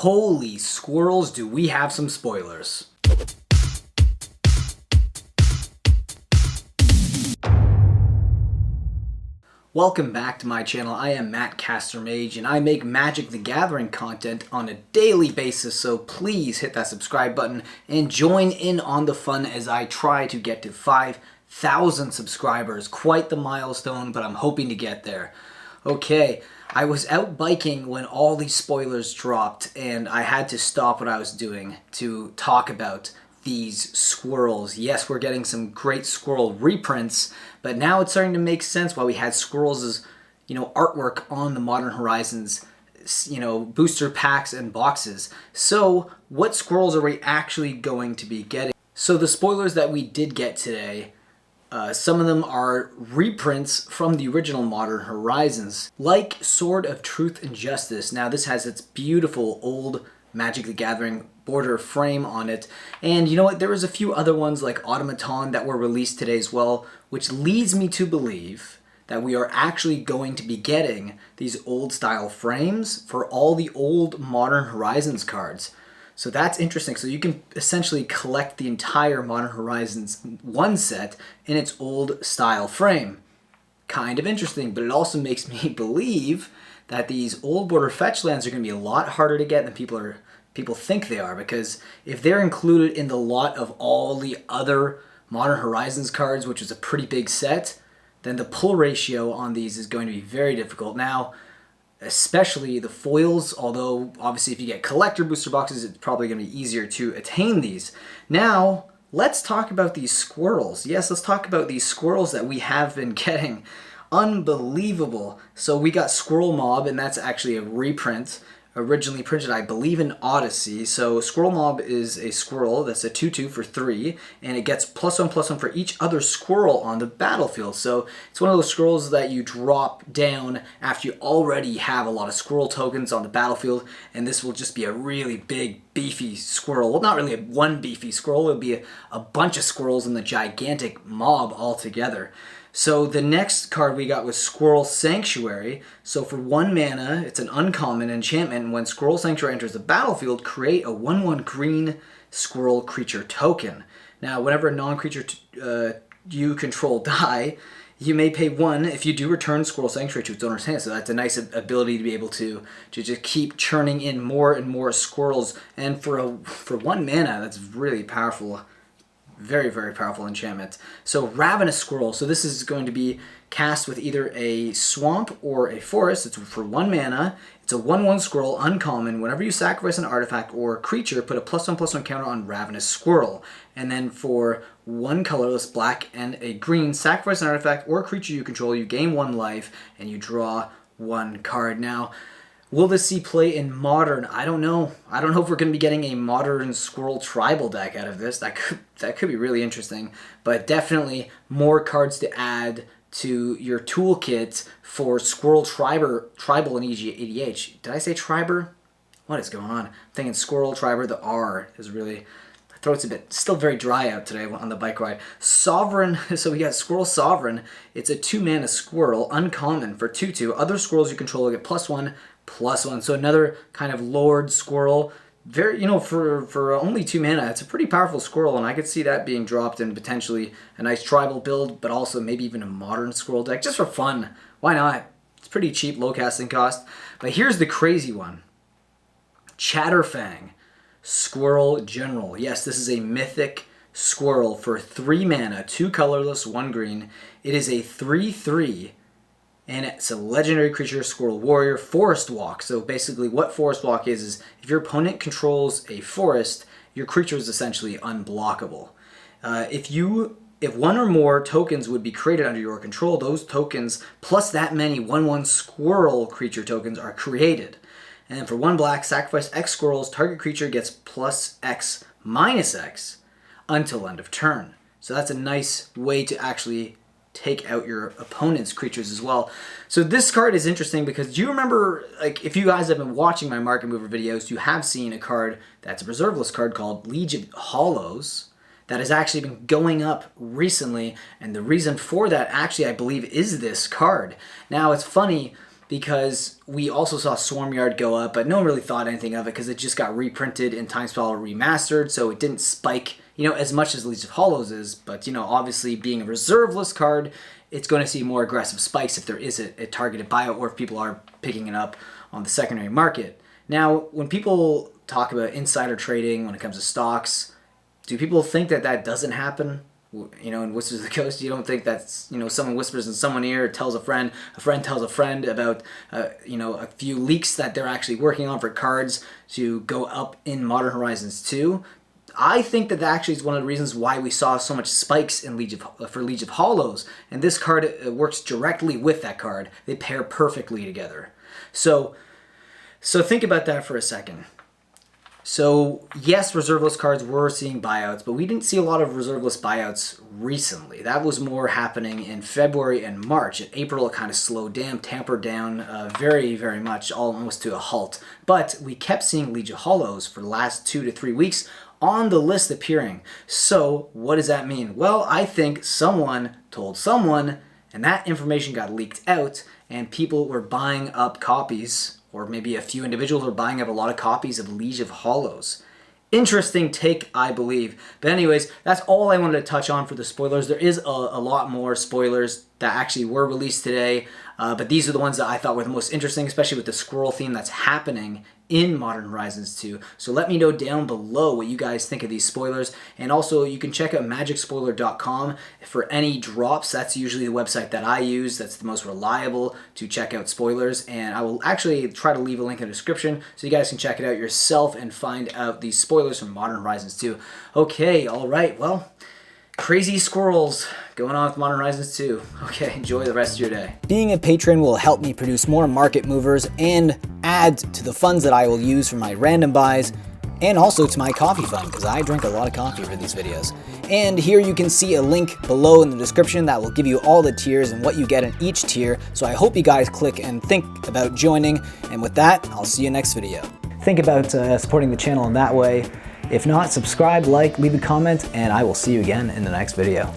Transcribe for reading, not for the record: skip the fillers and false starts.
Holy squirrels, do we have some spoilers. Welcome back to my channel. I am Mattcaster Mage and I make Magic the Gathering content on a daily basis, so please hit that subscribe button and join in on the fun as I try to get to 5,000 subscribers. Quite the milestone, but I'm hoping to get there. Okay, I was out biking when all these spoilers dropped and I had to stop what I was doing to talk about these squirrels. Yes, we're getting some great squirrel reprints, but now it's starting to make sense why we had squirrels as, artwork on the Modern Horizons, booster packs and boxes. So what squirrels are we actually going to be getting? So the spoilers that we did get today, some of them are reprints from the original Modern Horizons, like Sword of Truth and Justice. Now this has its beautiful old Magic the Gathering border frame on it, and you know what, there was a few other ones like Automaton that were released today as well, which leads me to believe that we are actually going to be getting these old style frames for all the old Modern Horizons cards. So that's interesting. So you can essentially collect the entire Modern Horizons one set in its old style frame. Kind of interesting, but it also makes me believe that these old border fetch lands are going to be a lot harder to get than people think they are, because if they're included in the lot of all the other Modern Horizons cards, which is a pretty big set, then the pull ratio on these is going to be very difficult. Now, especially the foils, although obviously if you get collector booster boxes, it's probably going to be easier to attain these. Now, let's talk about these squirrels. Yes, let's talk about these squirrels that we have been getting. Unbelievable. So we got Squirrel Mob, and that's actually a reprint, originally printed, I believe, in Odyssey. So Squirrel Mob is a squirrel that's a 2/2 for 3, and it gets +1/+1 for each other squirrel on the battlefield. So it's one of those squirrels that you drop down after you already have a lot of squirrel tokens on the battlefield, and this will just be a really big, beefy squirrel. Well, not really one beefy squirrel, it'll be a bunch of squirrels in the gigantic mob altogether. So the next card we got was Squirrel Sanctuary. So for 1 mana, it's an uncommon enchantment, and when Squirrel Sanctuary enters the battlefield, create a 1/1 green squirrel creature token. Now, whenever a non-creature you control die, you may pay 1 if you do return Squirrel Sanctuary to its owner's hand. So that's a nice ability to be able to just keep churning in more and more squirrels. And for 1 mana, that's really powerful. Very, very powerful enchantment. So Ravenous Squirrel. So this is going to be cast with either a swamp or a forest. It's for 1 mana. It's a 1/1 squirrel, uncommon. Whenever you sacrifice an artifact or creature, put a +1/+1 counter on Ravenous Squirrel. And then for 1 colorless, black and a green, sacrifice an artifact or creature you control. You gain 1 life and you draw 1 card. Now, will this see play in Modern? I don't know. I don't know if we're going to be getting a Modern Squirrel Tribal deck out of this. That could be really interesting. But definitely more cards to add to your toolkit for Squirrel Tribal and EDH. Did I say Triber? What is going on? I'm thinking Squirrel Triber. The R is really... My throat's still very dry out today on the bike ride. Sovereign, so we got Squirrel Sovereign. It's a 2 mana squirrel, uncommon for 2/2. Other squirrels you control will get +1/+1. So another kind of Lord Squirrel. Very, for only 2 mana, it's a pretty powerful squirrel, and I could see that being dropped in potentially a nice tribal build, but also maybe even a modern squirrel deck, just for fun. Why not? It's pretty cheap, low casting cost. But here's the crazy one. Chatterfang, Squirrel General. Yes, this is a mythic squirrel for 3 mana, 2 colorless, 1 green. It is a 3/3. And it's a legendary creature, Squirrel Warrior, Forest Walk. So basically what Forest Walk is if your opponent controls a forest, your creature is essentially unblockable. If 1 or more tokens would be created under your control, those tokens plus that many 1/1 squirrel creature tokens are created. And then for 1 black, sacrifice X squirrels, target creature gets +X -X until end of turn. So that's a nice way to actually take out your opponent's creatures as well. So this card is interesting because do you remember, like, if you guys have been watching my Market Mover videos, you have seen a card that's a reserve list card called Liege of Hollows that has actually been going up recently, and the reason for that actually I believe is this card. Now it's funny, because we also saw Swarmyard go up, but no one really thought anything of it because it just got reprinted in Time Spell Remastered, so it didn't spike, as much as Legion of Hollows is. But, obviously being a reserve list card, it's going to see more aggressive spikes if there is a targeted buyout or if people are picking it up on the secondary market. Now, when people talk about insider trading when it comes to stocks, do people think that doesn't happen? In Whispers of the Coast, you don't think that's, someone whispers in someone ear, tells a friend tells a friend about, a few leaks that they're actually working on for cards to go up in Modern Horizons 2. I think that actually is one of the reasons why we saw so much spikes in Legion of Hollows, and this card works directly with that card. They pair perfectly together. So think about that for a second. So yes, reserve list cards were seeing buyouts, but we didn't see a lot of reserve list buyouts recently. That was more happening in February and March. In April, it kind of slowed down, tampered down very, very much, almost to a halt. But we kept seeing Legion Hollows for the last 2 to 3 weeks on the list appearing. So what does that mean? Well, I think someone told someone, and that information got leaked out, and people were buying up copies, or maybe a few individuals were buying up a lot of copies of Legion of Hollows. Interesting take, I believe. But anyways, that's all I wanted to touch on for the spoilers. There is a lot more spoilers that actually were released today, but these are the ones that I thought were the most interesting, especially with the squirrel theme that's happening in Modern Horizons 2. So let me know down below what you guys think of these spoilers. And also, you can check out magicspoiler.com for any drops. That's usually the website that I use. That's the most reliable to check out spoilers. And I will actually try to leave a link in the description so you guys can check it out yourself and find out these spoilers from Modern Horizons 2. Okay, all right, well, crazy squirrels going on with Modern Horizons 2. Okay, enjoy the rest of your day. Being a patron will help me produce more market movers and add to the funds that I will use for my random buys and also to my coffee fund, because I drink a lot of coffee for these videos. And here you can see a link below in the description that will give you all the tiers and what you get in each tier. So I hope you guys click and think about joining. And with that, I'll see you next video. Think about supporting the channel in that way. If not, subscribe, like, leave a comment, and I will see you again in the next video.